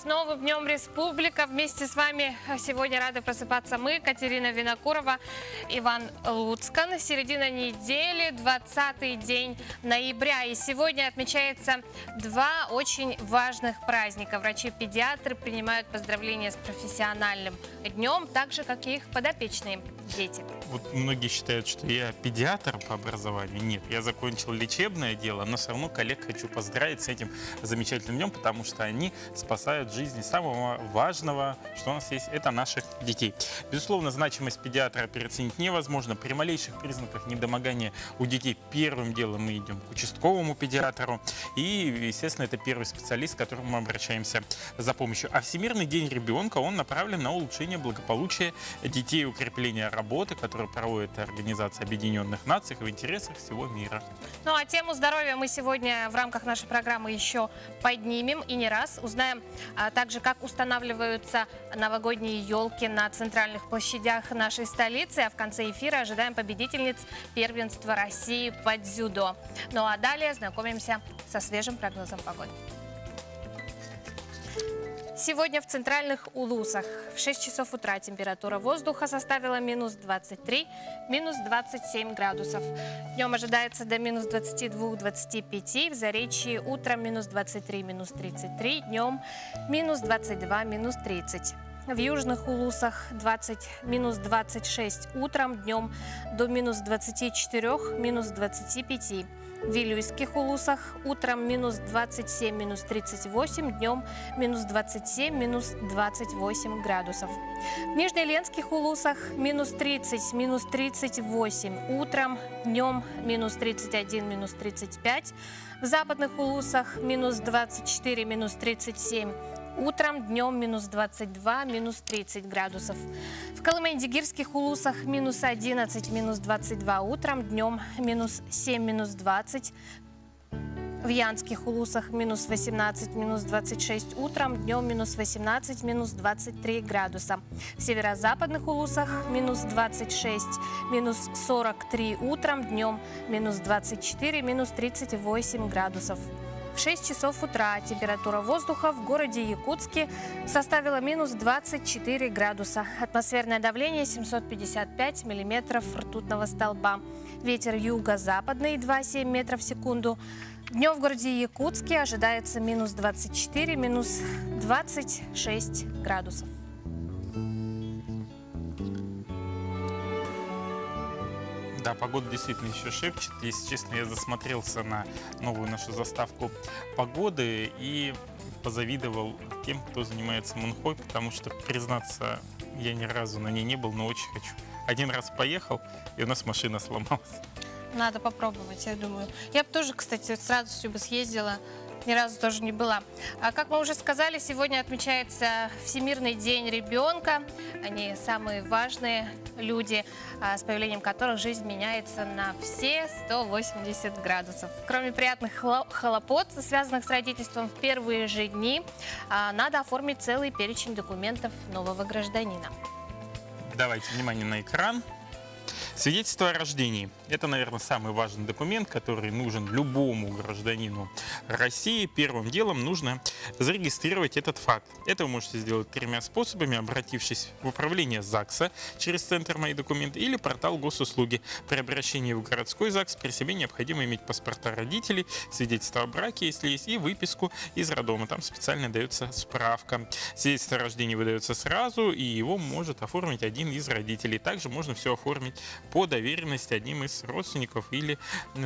с новым днем, Республика! Вместе с вами сегодня рады просыпаться мы, Катерина Винокурова, Иван Луцкан. Середина недели, 20-й день ноября. И сегодня отмечается два очень важных праздника. Врачи-педиатры принимают поздравления с профессиональным днем, так же, как и их подопечные дети. Вот многие считают, что я педиатр по образованию. Нет, я закончил лечебное дело, но все равно коллег хочу поздравить с этим замечательным днем, потому что они спасают жизни самого важного, что у нас есть, это наших детей. Безусловно, значимость педиатра переоценить невозможно. При малейших признаках недомогания у детей первым делом мы идем к участковому педиатру. И, естественно, это первый специалист, к которому мы обращаемся за помощью. А Всемирный день ребенка, он направлен на улучшение благополучия детей, укрепление работы, которую проводит Организация Объединенных Наций в интересах всего мира. Ну а тему здоровья мы сегодня в рамках нашей программы еще поднимем и не раз. Узнаем также, как устанавливаются новогодние елки на центральных площадях нашей столицы. А в конце эфира ожидаем победительниц первенства России по дзюдо. Ну а далее знакомимся со свежим прогнозом погоды. Сегодня в центральных Улусах в 6 часов утра температура воздуха составила минус 23, минус 27 градусов. Днем ожидается до минус 22-25, в Заречье утром минус 23, минус 33, днем минус 22, минус 30. В южных Улусах минус 26 утром, днем до минус 24, минус 25. В Вилюйских Улусах утром минус 27, минус 38, днем минус 27, минус 28 градусов. В Нижнеленских Улусах минус 30, минус 38 утром, днем минус 31, минус 35. В Западных Улусах минус 24, минус 37 утром, днем минус 22, минус 30 градусов. В Колымендигирских Улусах минус 11, минус 22 утром, днем минус 7, минус 20. В Янских Улусах минус 18, минус 26 утром, днем минус 18, минус 23 градуса. В Северо-западных Улусах минус 26, минус 43 утром, днем минус 24, минус 38 градусов. В 6 часов утра температура воздуха в городе Якутске составила минус 24 градуса. Атмосферное давление 755 миллиметров ртутного столба. Ветер юго-западный 2,7 метров в секунду. Днем в городе Якутске ожидается минус 24, минус 26 градусов. Да, погода действительно еще шепчет. Если честно, я засмотрелся на новую нашу заставку погоды и позавидовал тем, кто занимается мунхой, потому что, признаться, я ни разу на ней не был, но очень хочу. Один раз поехал, и у нас машина сломалась. Надо попробовать, я думаю. Я бы тоже, кстати, с радостью бы съездила. Ни разу тоже не была. Как мы уже сказали, сегодня отмечается Всемирный день ребенка. Они самые важные люди, с появлением которых жизнь меняется на все 180 градусов. Кроме приятных хлопот, связанных с родительством в первые же дни, надо оформить целый перечень документов нового гражданина. Давайте внимание на экран. Свидетельство о рождении. Это, наверное, самый важный документ, который нужен любому гражданину России. Первым делом нужно зарегистрировать этот факт. Это вы можете сделать тремя способами, обратившись в управление ЗАГСа через центр «Мои документы» или портал госуслуги. При обращении в городской ЗАГС при себе необходимо иметь паспорта родителей, свидетельство о браке, если есть, и выписку из роддома. Там специально дается справка. Свидетельство о рождении выдается сразу, и его может оформить один из родителей. Также можно все оформить по доверенности одним из родственников или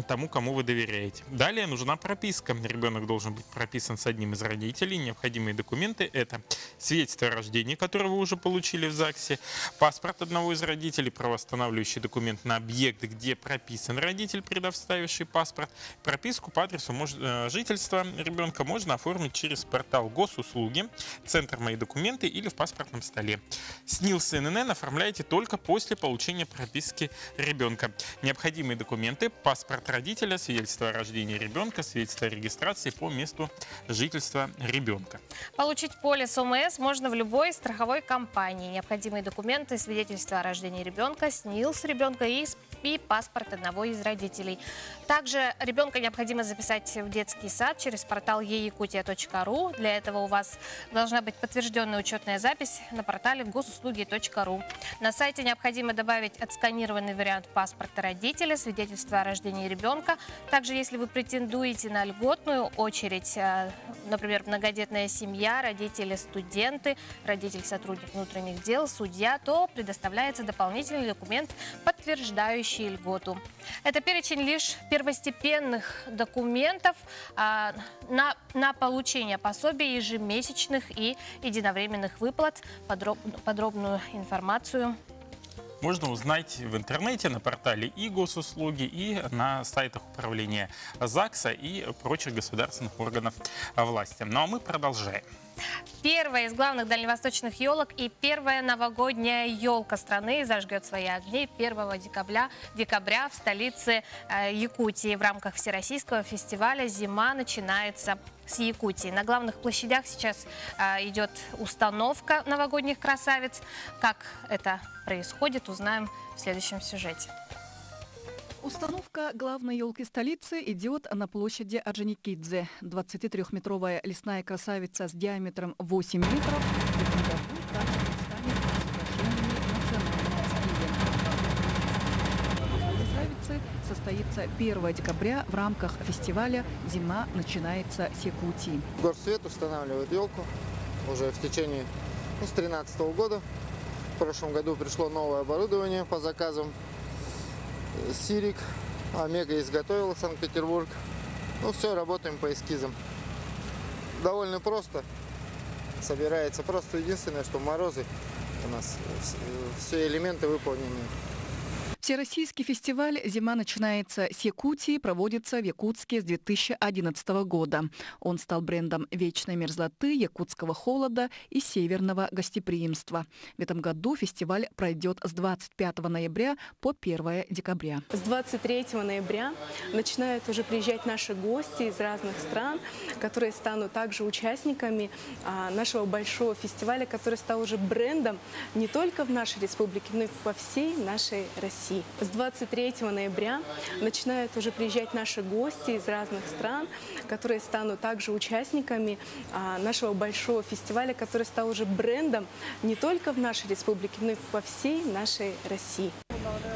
тому, кому вы доверяете. Далее нужна прописка. Ребенок должен быть прописан с одним из родителей. Необходимые документы — это свидетельство о рождении, которое вы уже получили в ЗАГСе, паспорт одного из родителей, правоостанавливающий документ на объект, где прописан родитель, предоставивший паспорт. Прописку по адресу жительства ребенка можно оформить через портал госуслуги, центр «Мои документы» или в паспортном столе. СНИЛС и ННН оформляете только после получения прописки ребенка. Необходимые документы: паспорт родителя, свидетельство о рождении ребенка, свидетельство о регистрации по месту жительства ребенка. Получить полис ОМС можно в любой страховой компании. Необходимые документы: свидетельство о рождении ребенка, СНИЛС ребенка и и паспорт одного из родителей. Также ребенка необходимо записать в детский сад через портал eyakutia.ru. Для этого у вас должна быть подтвержденная учетная запись на портале госуслуги.ру. На сайте необходимо добавить отсканированный вариант паспорта родителя, свидетельство о рождении ребенка. Также, если вы претендуете на льготную очередь, например, многодетная семья, родители, студенты, родитель, сотрудник внутренних дел, судья, то предоставляется дополнительный документ, подтверждающий льготу. Это перечень лишь первостепенных документов на получение пособий, ежемесячных и единовременных выплат. Подробную информацию можно узнать в интернете, на портале и госуслуги, и на сайтах управления ЗАГСа и прочих государственных органов власти. Ну а мы продолжаем. Первая из главных дальневосточных елок и первая новогодняя елка страны зажгет свои огни 1 декабря в столице Якутии. В рамках всероссийского фестиваля «Зима начинается с Якутии». На главных площадях сейчас идет установка новогодних красавиц. Как это происходит, узнаем в следующем сюжете. Установка главной елки столицы идет на площади Орджоникидзе. 23-метровая лесная красавица с диаметром 8 метров в этом году также предстанет с украшениями национального стиля. Красавицы состоится 1 декабря в рамках фестиваля «Зима начинается с Якутии». Горсвет устанавливает елку уже в течение с 2013 года. В прошлом году пришло новое оборудование по заказам. Сирик, Омега изготовила Санкт-Петербург. Ну все, работаем по эскизам. Довольно просто собирается. Просто единственное, что морозы у нас все элементы выполнены. Всероссийский фестиваль «Зима начинается с Якутии» проводится в Якутске с 2011 года. Он стал брендом вечной мерзлоты, якутского холода и северного гостеприимства. В этом году фестиваль пройдет с 25 ноября по 1 декабря. С 23 ноября начинают уже приезжать наши гости из разных стран, которые станут также участниками нашего большого фестиваля, который стал уже брендом не только в нашей республике, но и по всей нашей России. С 23 ноября начинают уже приезжать наши гости из разных стран, которые станут также участниками нашего большого фестиваля, который стал уже брендом не только в нашей республике, но и по всей нашей России.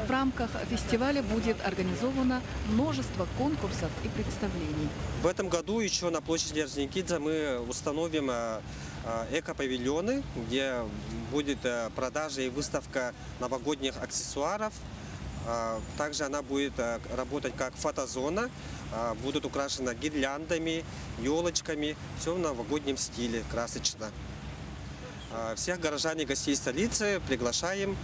В рамках фестиваля будет организовано множество конкурсов и представлений. В этом году еще на площади Орджоникидзе мы установим эко-павильоны, где будет продажа и выставка новогодних аксессуаров. Также она будет работать как фотозона, будут украшены гирляндами, елочками, все в новогоднем стиле, красочно. Всех горожан и гостей столицы приглашаем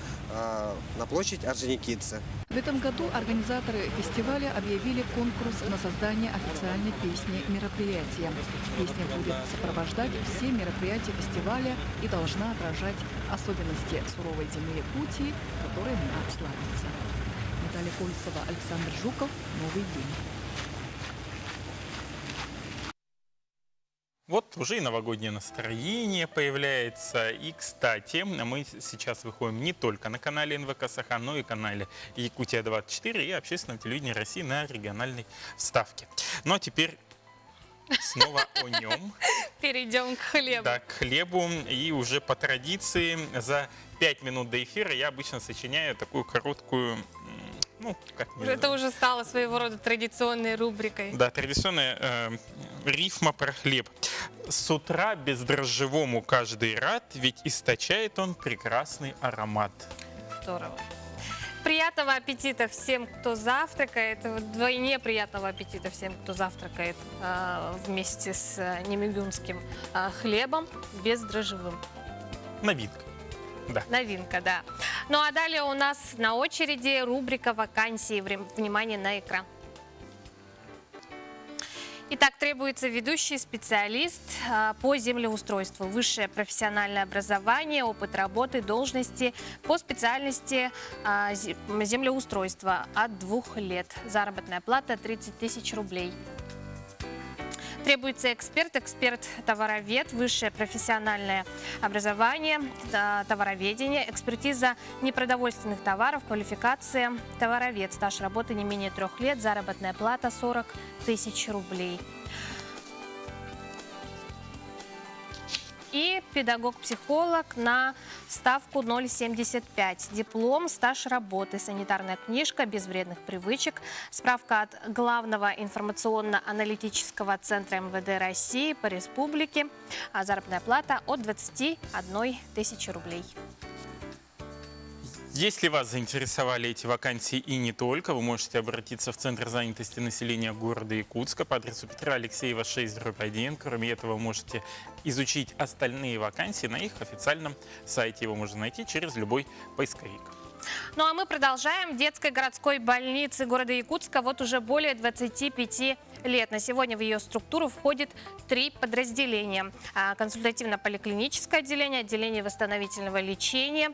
на площадь Орджоникидзе. В этом году организаторы фестиваля объявили конкурс на создание официальной песни мероприятия. Песня будет сопровождать все мероприятия фестиваля и должна отражать особенности суровой зимы Якутии, которой она славится. Наталья Кольцева, Александр Жуков. Новый день. Вот уже и новогоднее настроение появляется. И, кстати, мы сейчас выходим не только на канале НВК Саха, но и канале Якутия-24 и общественном телевидении России на региональной вставке. Ну а теперь снова о нем. Перейдем к хлебу. Да, к хлебу. И уже по традиции за 5 минут до эфира я обычно сочиняю такую короткую... Ну, это уже стало своего рода традиционной рубрикой. Да, традиционная рифма про хлеб. С утра бездрожжевому каждый рад, ведь источает он прекрасный аромат. Здорово. Приятного аппетита всем, кто завтракает. Вдвойне приятного аппетита всем, кто завтракает вместе с немигунским хлебом бездрожжевым. Новинка. Да. Новинка, да. Ну а далее у нас на очереди рубрика «Вакансии». Внимание на экран. Итак, требуется ведущий специалист по землеустройству, высшее профессиональное образование, опыт работы, должности по специальности землеустройства от 2 лет. Заработная плата 30 000 рублей. Требуется эксперт-товаровед, высшее профессиональное образование, товароведение, экспертиза непродовольственных товаров, квалификация товаровед, стаж работы не менее 3 лет, заработная плата 40 тысяч рублей. И педагог-психолог на ставку 0,75. Диплом, стаж работы, санитарная книжка, без вредных привычек, справка от Главного информационно-аналитического центра МВД России по республике, а заработная плата от 21 тысячи рублей. Если вас заинтересовали эти вакансии и не только, вы можете обратиться в Центр занятости населения города Якутска по адресу Петра Алексеева, 6/1. Кроме этого, вы можете изучить остальные вакансии на их официальном сайте. Его можно найти через любой поисковик. Ну а мы продолжаем. В детской городской больнице города Якутска вот уже более 25 лет. На сегодня в ее структуру входит 3 подразделения. Консультативно-поликлиническое отделение, отделение восстановительного лечения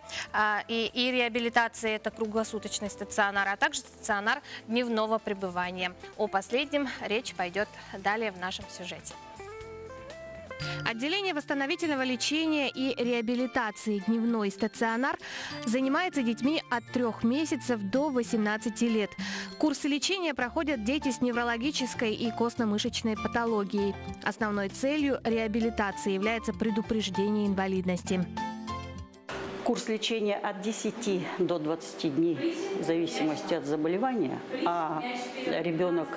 и реабилитации, это круглосуточный стационар, а также стационар дневного пребывания. О последнем речь пойдет далее в нашем сюжете. Отделение восстановительного лечения и реабилитации «Дневной стационар» занимается детьми от 3 месяцев до 18 лет. Курсы лечения проходят дети с неврологической и костно-мышечной патологией. Основной целью реабилитации является предупреждение инвалидности. Курс лечения от 10 до 20 дней в зависимости от заболевания, а ребенок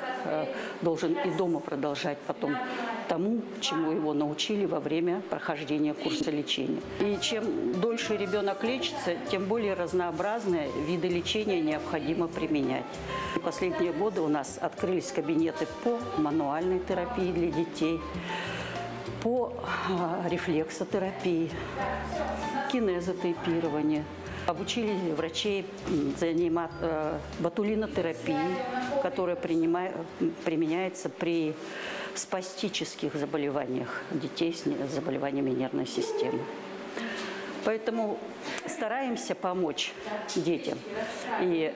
должен и дома продолжать потом тому, чему его научили во время прохождения курса лечения. И чем дольше ребенок лечится, тем более разнообразные виды лечения необходимо применять. В последние годы у нас открылись кабинеты по мануальной терапии для детей, по рефлексотерапии, кинезотейпирование. Обучили врачей заниматься ботулинотерапией, которая применяется при спастических заболеваниях детей с заболеваниями нервной системы. Поэтому стараемся помочь детям. И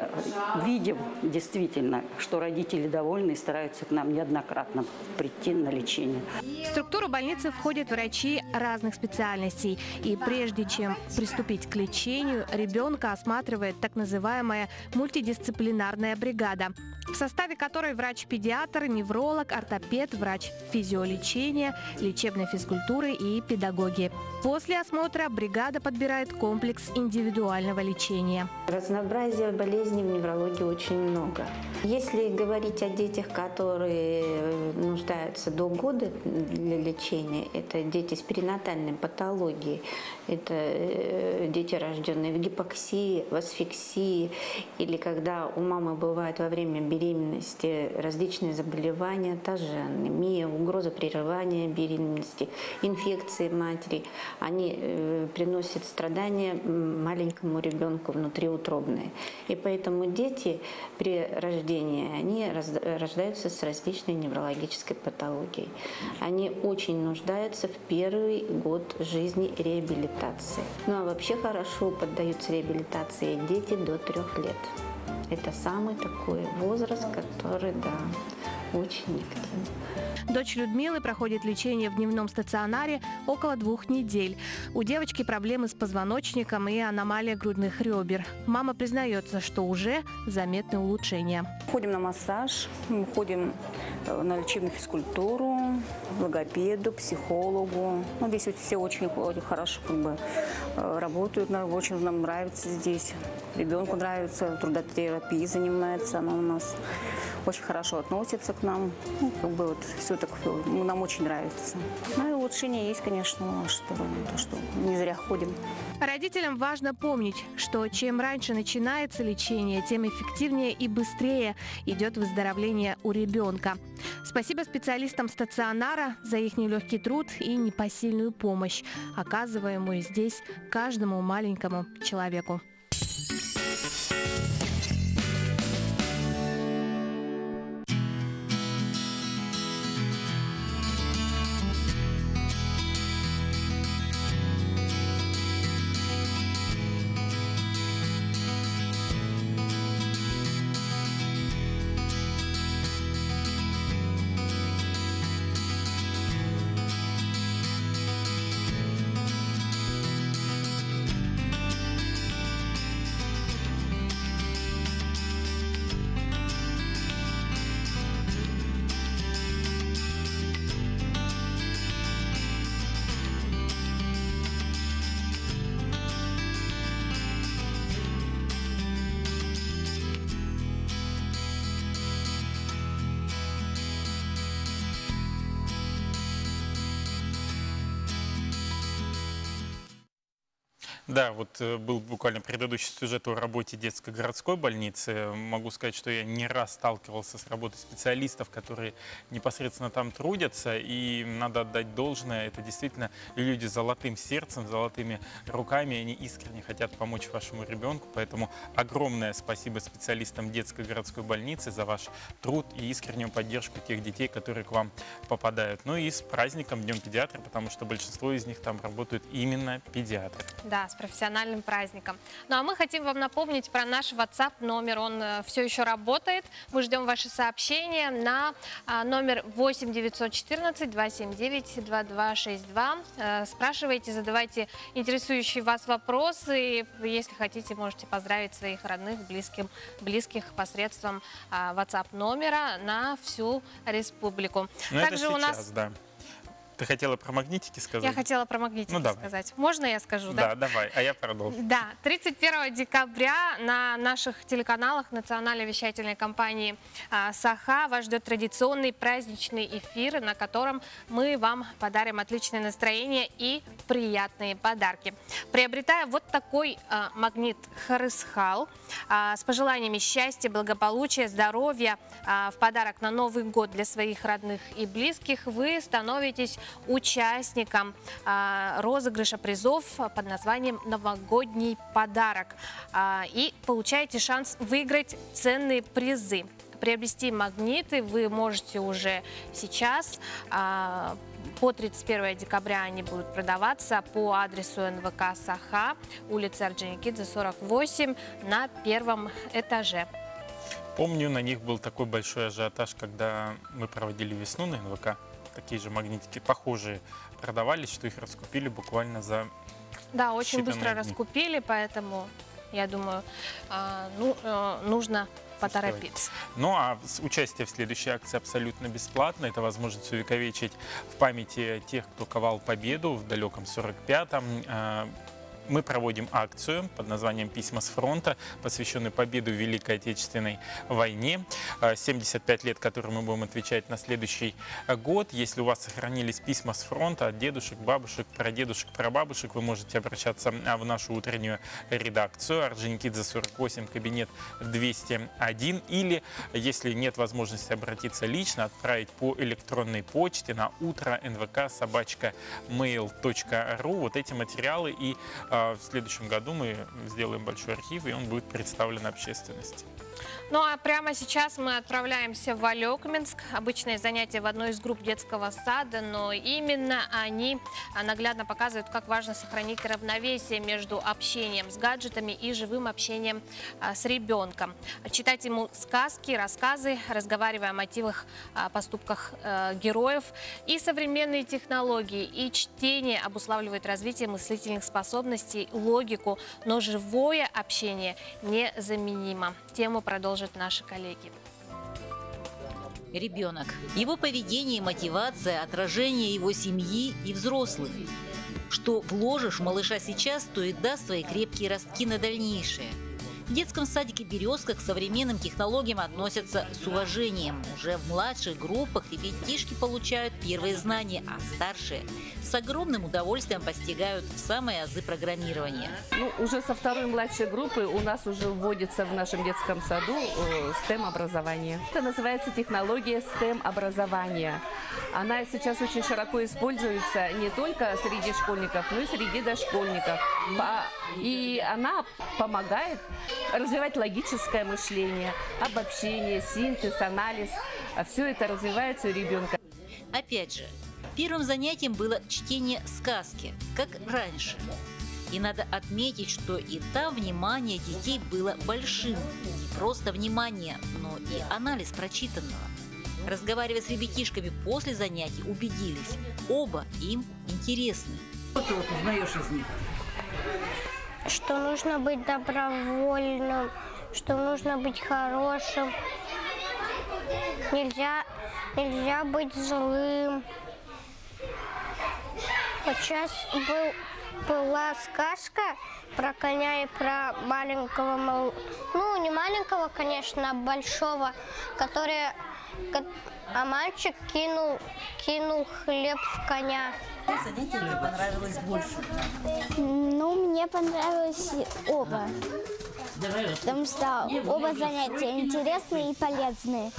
видим действительно, что родители довольны и стараются к нам неоднократно прийти на лечение. В структуру больницы входят врачи разных специальностей. И прежде чем приступить к лечению, ребенка осматривает так называемая мультидисциплинарная бригада, в составе которой врач-педиатр, невролог, ортопед, врач физиолечения, лечебной физкультуры и педагоги. После осмотра бригада подбирает комплекс индивидуального лечения. Разнообразия болезней в неврологии очень много. Если говорить о детях, которые нуждаются до года для лечения, это дети с перинатальной патологией, это дети, рожденные в гипоксии, в асфиксии, или когда у мамы бывает во время беременности различные заболевания, та же анемия, угроза прерывания беременности, инфекции матери, они приносят страдания маленькому ребенку внутриутробные. И поэтому дети при рождении, они рождаются с различной неврологической патологией. Они очень нуждаются в первый год жизни реабилитации. Ну а вообще хорошо поддаются реабилитации дети до 3 лет. Это самый такой возраст, который, да, очень активный. Дочь Людмилы проходит лечение в дневном стационаре около 2 недель. У девочки проблемы с позвоночником и аномалия грудных ребер. Мама признается, что уже заметны улучшения. Ходим на массаж, ходим на лечебную физкультуру, логопеду, психологу. Ну, здесь все очень хорошо работают, очень нам нравится здесь. Ребенку нравится, трудотерапией занимается она у нас. Очень хорошо относится к нам. Ну, все так нам очень нравится. Ну и улучшения есть, конечно, что не зря ходим. Родителям важно помнить, что чем раньше начинается лечение, тем эффективнее и быстрее идет выздоровление у ребенка. Спасибо специалистам стационара за их нелегкий труд и непосильную помощь, оказываемую здесь каждому маленькому человеку. Да, вот был буквально предыдущий сюжет о работе детской городской больницы. Могу сказать, что я не раз сталкивался с работой специалистов, которые непосредственно там трудятся. И надо отдать должное, это действительно люди с золотым сердцем, золотыми руками. Они искренне хотят помочь вашему ребенку. Поэтому огромное спасибо специалистам детской городской больницы за ваш труд и искреннюю поддержку тех детей, которые к вам попадают. Ну и с праздником Днем педиатра, потому что большинство из них там работают именно педиатры. Да, с профессиональным праздником. Ну а мы хотим вам напомнить про наш WhatsApp номер. Он все еще работает. Мы ждем ваши сообщения на номер 8 914 279 2262. Спрашивайте, задавайте интересующие вас вопросы. Если хотите, можете поздравить своих родных, близких посредством WhatsApp номера на всю республику. Но также это сейчас, да. Ты хотела про магнитики сказать? Я хотела про магнитики сказать. Можно я скажу? Да, давай, а я продолжу. Да, 31 декабря на наших телеканалах национальной вещательной компании «Саха» вас ждет традиционный праздничный эфир, на котором мы вам подарим отличное настроение и приятные подарки. Приобретая вот такой магнит «Харысхал» с пожеланиями счастья, благополучия, здоровья в подарок на Новый год для своих родных и близких, вы становитесь участником розыгрыша призов под названием «Новогодний подарок» и получаете шанс выиграть ценные призы. Приобрести магниты вы можете уже сейчас. По 31 декабря они будут продаваться по адресу НВК «Саха», улица Орджоникидзе, 48, на 1-м этаже. Помню, на них был такой большой ажиотаж, когда мы проводили весну на НВК. Такие же магнитики похожие продавались, что их раскупили буквально за Да, очень быстро дни. раскупили, поэтому, я думаю, нужно поторопиться. Ну а участие в следующей акции абсолютно бесплатно. Это возможность увековечить в памяти тех, кто ковал победу в далеком 45-м. Мы проводим акцию под названием «Письма с фронта», посвященную победу в Великой Отечественной войне. 75 лет, которые мы будем отвечать на следующий год. Если у вас сохранились письма с фронта от дедушек, бабушек, прадедушек, прабабушек, вы можете обращаться в нашу утреннюю редакцию. Орджоникидзе, 48, кабинет 201. Или, если нет возможности обратиться лично, отправить по электронной почте на utro.nvk@mail.ru. Вот эти материалы, и в следующем году мы сделаем большой архив, и он будет представлен общественности. Ну а прямо сейчас мы отправляемся в Алекминск. Обычное занятие в одной из групп детского сада, но именно они наглядно показывают, как важно сохранить равновесие между общением с гаджетами и живым общением с ребенком. Читать ему сказки, рассказы, разговаривая о мотивах, поступках героев. И современные технологии, и чтение обуславливают развитие мыслительных способностей, логику, но живое общение незаменимо. Тему продолжат наши коллеги. Ребенок. Его поведение и мотивация – отражение его семьи и взрослых. Что вложишь в малыша сейчас, то и даст свои крепкие ростки на дальнейшее. В детском садике «Березка» к современным технологиям относятся с уважением. Уже в младших группах ребятишки получают первые знания, а старшие с огромным удовольствием постигают самые азы программирования. Уже со второй младшей группы у нас уже вводится в нашем детском саду STEM-образование. Это называется технология STEM-образования. Она сейчас очень широко используется не только среди школьников, но и среди дошкольников. И она помогает развивать логическое мышление, обобщение, синтез, анализ. Все это развивается у ребенка. Опять же, первым занятием было чтение сказки, как раньше. И надо отметить, что и там внимание детей было большим. Не просто внимание, но и анализ прочитанного. Разговаривая с ребятишками после занятий, убедились, оба им интересны. Что ты узнаешь из них? Что нужно быть добровольным, что нужно быть хорошим, нельзя быть злым. Вот сейчас была сказка про коня и про маленького, ну не маленького, конечно, а большого, который а мальчик кинул хлеб в коня. Какое занятие тебе понравилось больше? Ну, мне понравилось оба. Потому что оба занятия интересные и полезные.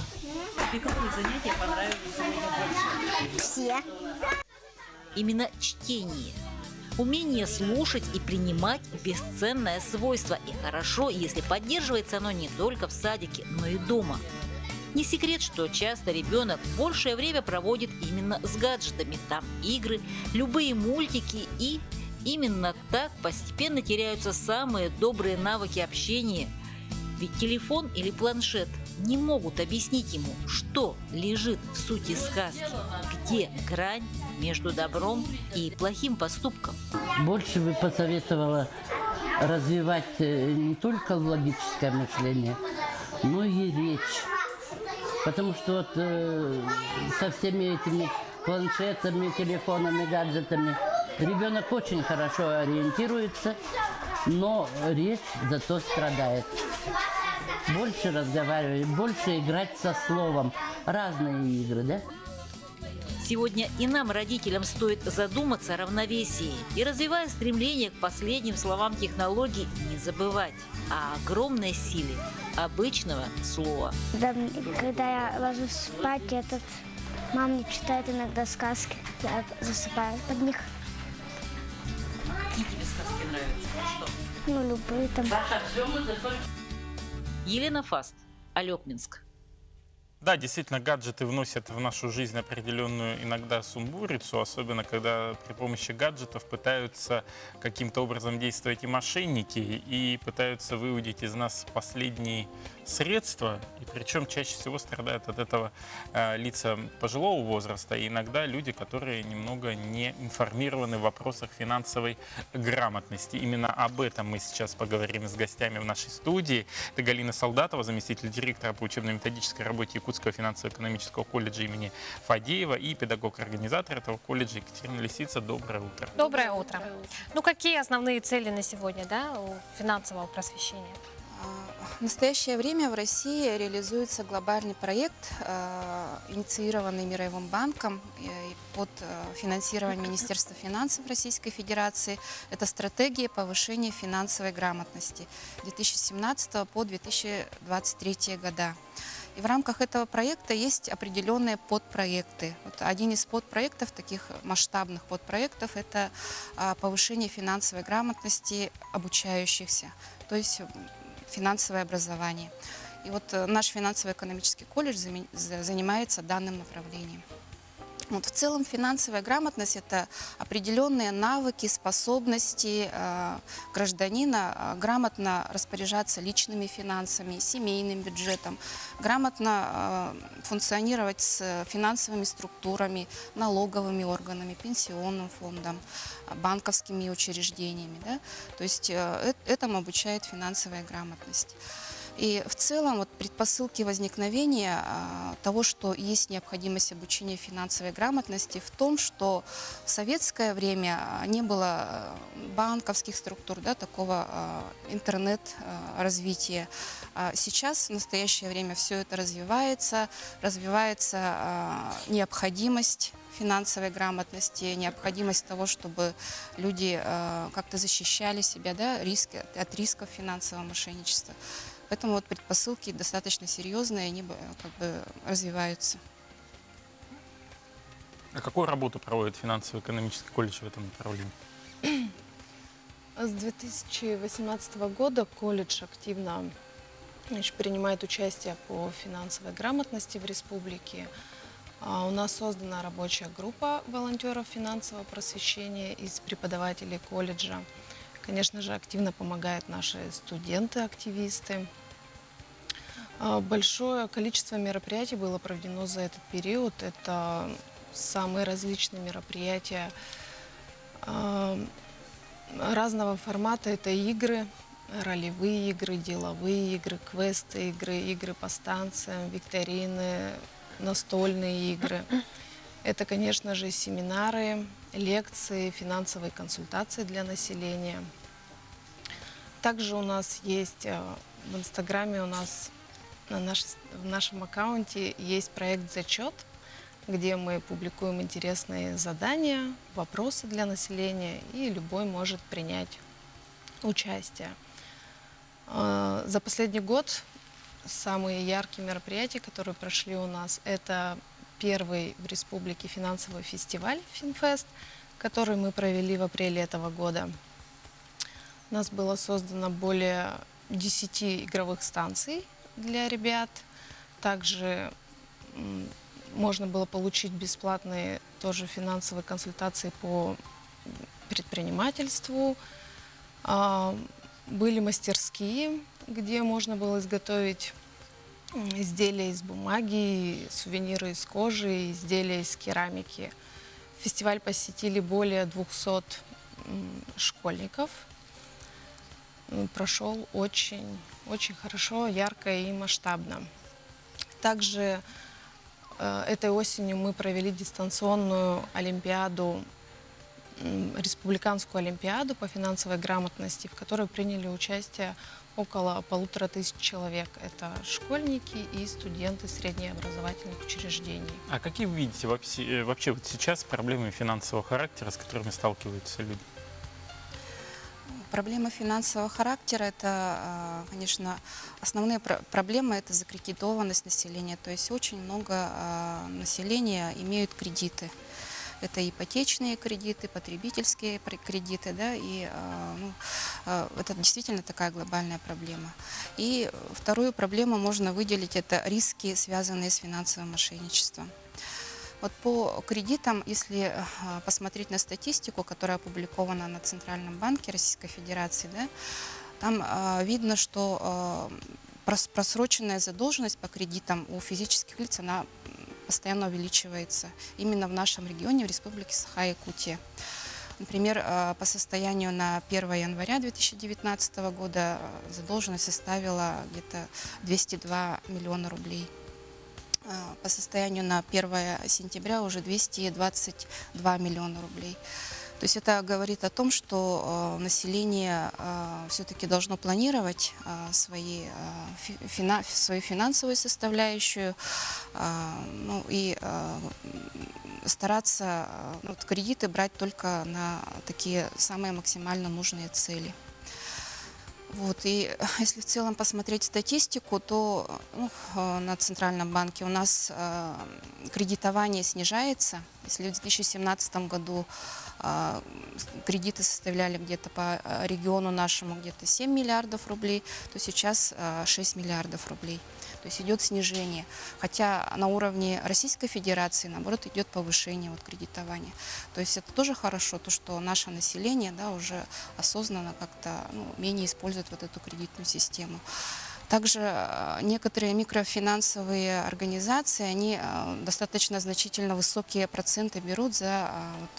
Тебе какое занятие понравилось больше? Все. Именно чтение. Умение слушать и принимать бесценное свойство. И хорошо, если поддерживается оно не только в садике, но и дома. Не секрет, что часто ребенок большее время проводит именно с гаджетами. Там игры, любые мультики, и именно так постепенно теряются самые добрые навыки общения. Ведь телефон или планшет не могут объяснить ему, что лежит в сути сказки, где грань между добром и плохим поступком. Больше бы посоветовала развивать не только логическое мышление, но и речь. Потому что вот со всеми этими планшетами, телефонами, гаджетами ребенок очень хорошо ориентируется, но речь зато страдает. Больше разговаривать, больше играть со словом. Разные игры, да? Сегодня и нам, родителям, стоит задуматься о равновесии и, развивая стремление к последним словам технологий, не забывать о огромной силе обычного слова. Да, когда я ложусь спать, мама мне читает иногда сказки, я засыпаю под них. Какие тебе сказки нравятся? Что? Ну, любые там. Елена Фаст, Алекминск. Да, действительно, гаджеты вносят в нашу жизнь определенную иногда сумбурицу, особенно когда при помощи гаджетов пытаются каким-то образом действовать и мошенники, и пытаются выудить из нас последние средства, и причем чаще всего страдают от этого лица пожилого возраста, и иногда люди, которые немного не информированы в вопросах финансовой грамотности. Именно об этом мы сейчас поговорим с гостями в нашей студии. Это Галина Солдатова, заместитель директора по учебно-методической работе Якутского финансово-экономического колледжа имени Фадеева, и педагог-организатор этого колледжа Екатерина Лисица. Доброе утро. Доброе утро. Ну, какие основные цели на сегодня, да, у финансового просвещения? В настоящее время в России реализуется глобальный проект, инициированный Мировым банком под финансированием Министерства финансов Российской Федерации. Это стратегия повышения финансовой грамотности 2017 по 2023 года. И в рамках этого проекта есть определенные подпроекты. Вот один из подпроектов, таких масштабных подпроектов, это повышение финансовой грамотности обучающихся, то есть финансовое образование. И вот наш финансово-экономический колледж занимается данным направлением. Вот в целом финансовая грамотность – это определенные навыки, способности гражданина грамотно распоряжаться личными финансами, семейным бюджетом, грамотно функционировать с финансовыми структурами, налоговыми органами, пенсионным фондом, банковскими учреждениями. Да? То есть этому обучает финансовая грамотность. И в целом вот предпосылки возникновения того, что есть необходимость обучения финансовой грамотности, в том, что в советское время не было банковских структур, да, такого интернет-развития. Сейчас, в настоящее время, все это развивается необходимость финансовой грамотности, необходимость того, чтобы люди как-то защищали себя, да, от рисков финансового мошенничества. Поэтому вот предпосылки достаточно серьезные, они как бы развиваются. А какую работу проводит финансово-экономический колледж в этом направлении? С 2018 года колледж активно принимает участие по финансовой грамотности в республике. У нас создана рабочая группа волонтеров финансового просвещения из преподавателей колледжа. Конечно же, активно помогают наши студенты, активисты. Большое количество мероприятий было проведено за этот период. Это самые различные мероприятия разного формата. Это игры, ролевые игры, деловые игры, квесты игры, игры по станциям, викторины, настольные игры. Это, конечно же, семинары, лекции, финансовые консультации для населения. Также у нас есть в Инстаграме в нашем аккаунте есть проект «Зачет», где мы публикуем интересные задания, вопросы для населения, и любой может принять участие. За последний год самые яркие мероприятия, которые прошли у нас, это первый в республике финансовый фестиваль «Финфест», который мы провели в апреле этого года. У нас было создано более 10 игровых станций для ребят. Также можно было получить бесплатные тоже финансовые консультации по предпринимательству. Были мастерские, где можно было изготовить изделия из бумаги, сувениры из кожи, изделия из керамики. Фестиваль посетили более 200 школьников. Прошел очень хорошо, ярко и масштабно. Также этой осенью мы провели дистанционную олимпиаду, республиканскую олимпиаду по финансовой грамотности, в которой приняли участие около 1500 человек. Это школьники и студенты среднеобразовательных учреждений. А какие вы видите вообще вот сейчас проблемы финансового характера, с которыми сталкиваются люди? Проблемы финансового характера – это, конечно, основные проблемы – это закредитованность населения. То есть очень много населения имеют кредиты. Это ипотечные кредиты, потребительские кредиты, да, и это действительно такая глобальная проблема. И вторую проблему можно выделить – это риски, связанные с финансовым мошенничеством. Вот по кредитам, если посмотреть на статистику, которая опубликована на Центральном банке Российской Федерации, да, там видно, что просроченная задолженность по кредитам у физических лиц, она постоянно увеличивается именно в нашем регионе, в Республике Саха-Якутия. Например, по состоянию на 1 января 2019 года задолженность составила где-то 202 миллиона рублей. По состоянию на 1 сентября уже 222 миллиона рублей. То есть это говорит о том, что население все-таки должно планировать свою финансовую составляющую, ну, и стараться кредиты брать только на такие самые максимально нужные цели. Вот, и если в целом посмотреть статистику, то на Центральном банке у нас кредитование снижается. Если в 2017 году кредиты составляли где-то по региону нашему где-то 7 миллиардов рублей, то сейчас 6 миллиардов рублей. То есть идет снижение. Хотя на уровне Российской Федерации, наоборот, идет повышение кредитования. То есть это тоже хорошо, то, что наше население, да, уже осознанно как-то менее использует вот эту кредитную систему. Также некоторые микрофинансовые организации, они достаточно значительно высокие проценты берут за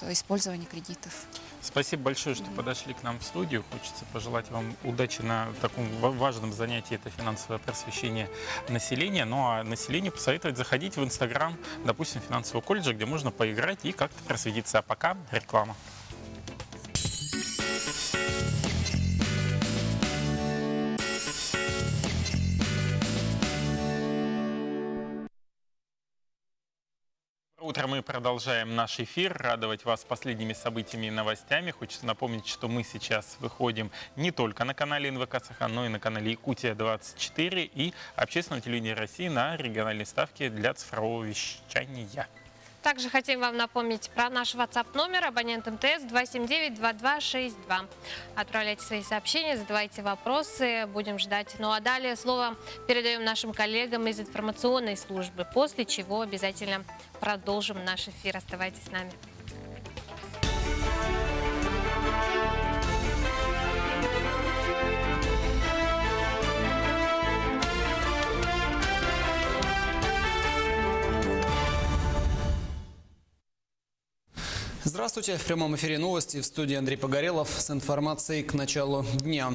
использование кредитов. Спасибо большое, что подошли к нам в студию. Хочется пожелать вам удачи на таком важном занятии, это финансовое просвещение населения. Ну а населению посоветовать заходить в Инстаграм, допустим, финансового колледжа, где можно поиграть и как-то просветиться. А пока реклама. Утро мы продолжаем наш эфир, радовать вас последними событиями и новостями. Хочется напомнить, что мы сейчас выходим не только на канале НВК Саха, но и на канале Якутия-24 и общественного телевидения России на региональной ставке для цифрового вещания. Также хотим вам напомнить про наш WhatsApp-номер, абонент МТС 279-2262. Отправляйте свои сообщения, задавайте вопросы, будем ждать. Ну а далее слово передаем нашим коллегам из информационной службы, после чего обязательно продолжим наш эфир. Оставайтесь с нами. Здравствуйте. В прямом эфире новости, в студии Андрей Погорелов с информацией к началу дня.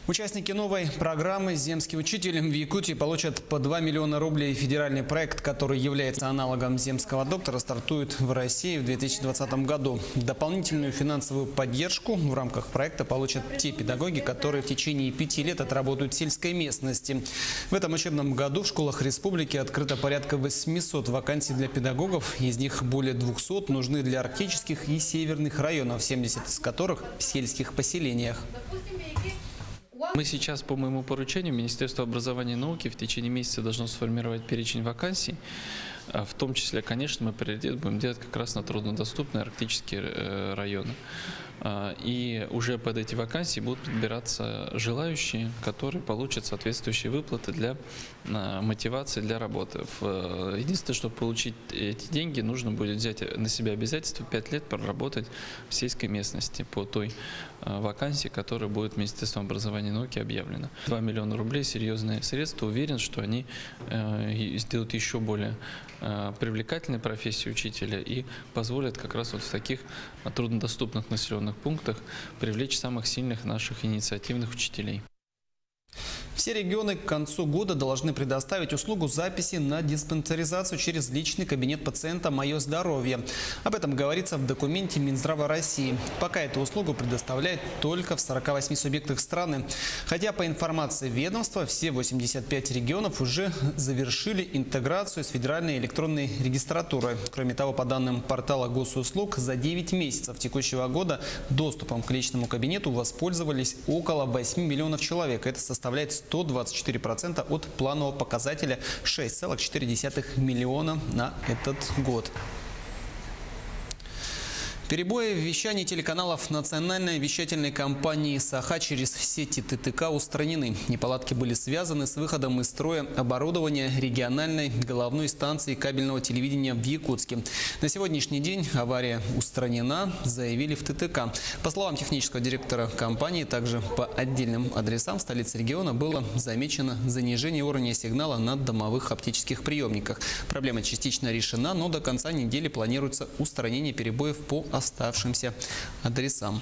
Участники новой программы «Земский учитель» в Якутии получат по 2 миллиона рублей. Федеральный проект, который является аналогом земского доктора, стартует в России в 2020 году. Дополнительную финансовую поддержку в рамках проекта получат те педагоги, которые в течение 5 лет отработают в сельской местности. В этом учебном году в школах республики открыто порядка 800 вакансий для педагогов. Из них более 200 нужны для арктических и северных районов, 70 из которых в сельских поселениях. Мы сейчас по моему поручению Министерство образования и науки в течение месяца должно сформировать перечень вакансий. В том числе, конечно, мы приоритет будем делать как раз на труднодоступные арктические районы. И уже под эти вакансии будут подбираться желающие, которые получат соответствующие выплаты для мотивации для работы. Единственное, чтобы получить эти деньги, нужно будет взять на себя обязательство 5 лет проработать в сельской местности по той вакансии, которая будет Министерством образования и науки объявлена. 2 миллиона рублей – серьезные средства. Уверен, что они сделают еще более привлекательной профессию учителя и позволят как раз вот в таких труднодоступных населенных пунктах привлечь самых сильных наших инициативных учителей. Все регионы к концу года должны предоставить услугу записи на диспансеризацию через личный кабинет пациента «Мое здоровье». Об этом говорится в документе Минздрава России. Пока эту услугу предоставляют только в 48 субъектах страны. Хотя по информации ведомства все 85 регионов уже завершили интеграцию с федеральной электронной регистратурой. Кроме того, по данным портала госуслуг, за 9 месяцев текущего года доступом к личному кабинету воспользовались около 8 миллионов человек. Это составляет 124% от планового показателя 6,4 миллиона на этот год. Перебои в вещании телеканалов национальной вещательной компании «Саха» через сети ТТК устранены. Неполадки были связаны с выходом из строя оборудования региональной головной станции кабельного телевидения в Якутске. На сегодняшний день авария устранена, заявили в ТТК. По словам технического директора компании, также по отдельным адресам в столице региона было замечено занижение уровня сигнала на домовых оптических приемниках. Проблема частично решена, но до конца недели планируется устранение перебоев по оставшимся адресам.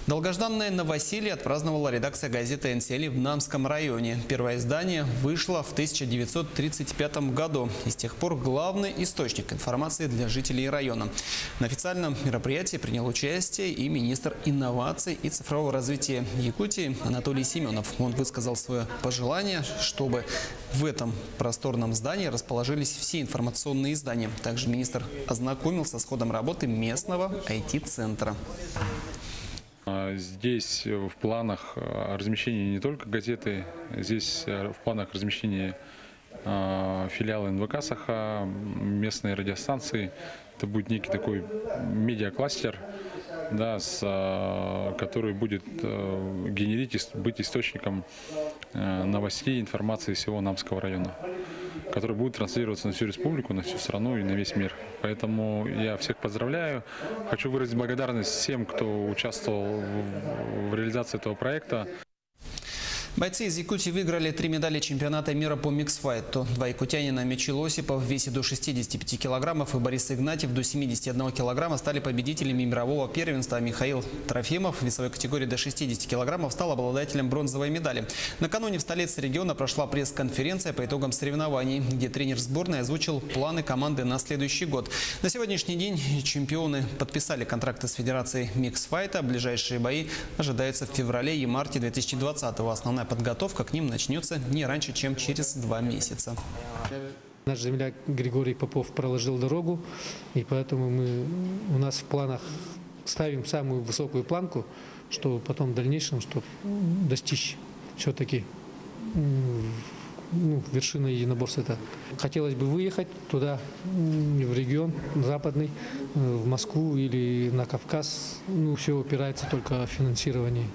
Долгожданное новоселье отпраздновала редакция газеты «Энсели» в Намском районе. Первое издание вышло в 1935 году. И с тех пор главный источник информации для жителей района. На официальном мероприятии принял участие и министр инноваций и цифрового развития Якутии Анатолий Семенов. Он высказал свое пожелание, чтобы в этом просторном здании расположились все информационные издания. Также министр ознакомился с ходом работы местного IT-центра. Здесь в планах размещения не только газеты, здесь в планах размещения филиала НВК «Саха», местной радиостанции. Это будет некий такой медиакластер, да, который будет быть источником новостей, информации всего Намского района, который будет транслироваться на всю республику, на всю страну и на весь мир. Поэтому я всех поздравляю. Хочу выразить благодарность всем, кто участвовал в реализации этого проекта. Бойцы из Якутии выиграли 3 медали чемпионата мира по миксфайту. 2 якутянина Мечил Осипов в весе до 65 килограммов и Борис Игнатьев до 71 килограмма стали победителями мирового первенства. Михаил Трофимов в весовой категории до 60 килограммов стал обладателем бронзовой медали. Накануне в столице региона прошла пресс-конференция по итогам соревнований, где тренер сборной озвучил планы команды на следующий год. На сегодняшний день чемпионы подписали контракты с Федерацией миксфайта. Ближайшие бои ожидаются в феврале и марте 2020-го. Основная подготовка к ним начнется не раньше, чем через 2 месяца. Наш земляк Григорий Попов проложил дорогу, и поэтому у нас в планах ставим самую высокую планку, чтобы потом в дальнейшем достичь все-таки вершины единоборства. Хотелось бы выехать туда, в регион западный, в Москву или на Кавказ. Все упирается только в финансирование.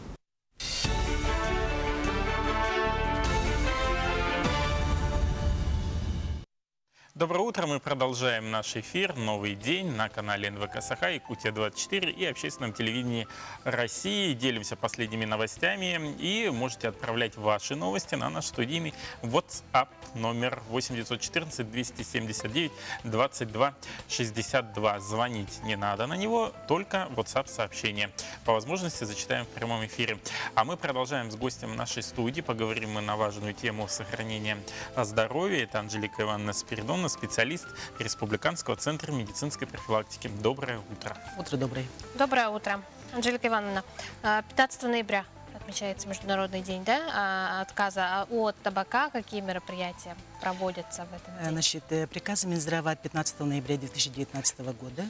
Доброе утро, мы продолжаем наш эфир. Новый день на канале НВК Саха, Якутия-24 и общественном телевидении России. Делимся последними новостями и можете отправлять ваши новости на наш студийный WhatsApp номер 8914 279 22 62. Звонить не надо на него, только WhatsApp сообщение. По возможности зачитаем в прямом эфире. А мы продолжаем с гостем нашей студии. Поговорим мы на важную тему сохранения здоровья. Это Анжелика Ивановна Спиридонова, специалист Республиканского центра медицинской профилактики. Доброе утро. Утро доброе. Доброе утро. Анжелика Ивановна, 15 ноября отмечается Международный день, да, отказа от табака. Какие мероприятия проводятся в этом день? Значит, приказом Минздрава от 15 ноября 2019 года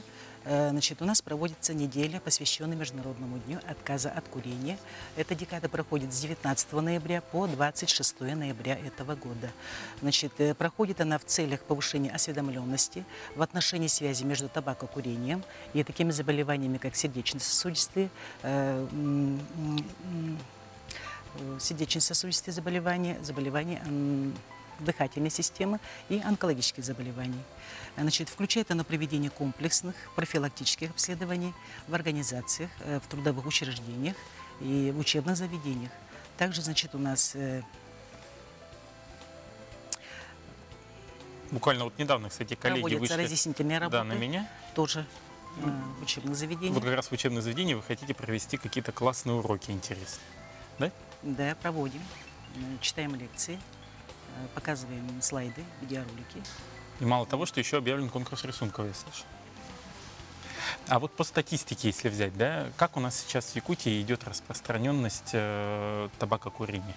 у нас проводится неделя, посвященная Международному дню отказа от курения. Эта декада проходит с 19 ноября по 26 ноября этого года. Значит, проходит она в целях повышения осведомленности в отношении связи между табакокурением и такими заболеваниями, как сердечно-сосудистые заболевания, дыхательной системы и онкологических заболеваний. Значит, включает оно проведение комплексных профилактических обследований в организациях, в трудовых учреждениях и в учебных заведениях. Также, значит, у нас буквально вот недавно, кстати, коллеги проводятся вышли разъяснительные работы, на меня. Тоже в учебных заведениях. Вот как раз в учебных заведениях вы хотите провести какие-то классные уроки интересные, да? Да, проводим. Читаем лекции, показываем слайды, видеоролики. И мало того, что еще объявлен конкурс рисунков, я слышу. А вот по статистике, если взять, да, как у нас сейчас в Якутии идет распространенность табакокурения?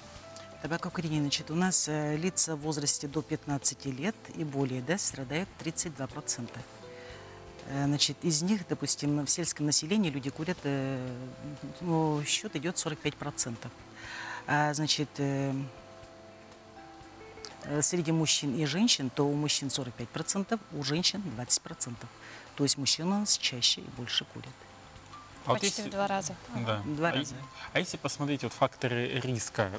Табакокурение, значит, у нас лица в возрасте до 15 лет и более, да, страдают 32%. Значит, из них, допустим, в сельском населении люди курят, счет идет 45%. А, значит, среди мужчин и женщин, то у мужчин 45%, у женщин 20%. То есть мужчины у нас чаще и больше курят. Почти в 2 раза. Да. В 2 раза. А если посмотреть вот факторы риска,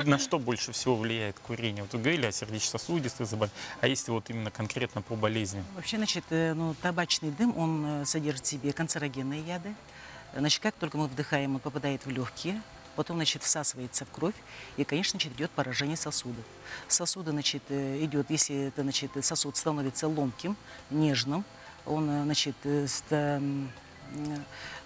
на что больше всего влияет курение? Вот вы говорили о сердечно-сосудистых заболеваниях, а если вот именно конкретно по болезням? Вообще, значит, табачный дым, он содержит в себе канцерогенные яды. Значит, как только мы вдыхаем, он попадает в легкие, потом, значит, всасывается в кровь, и, конечно, значит, идет поражение сосудов. Сосуды, значит, идет, если это, значит, сосуд становится ломким, нежным, он, значит,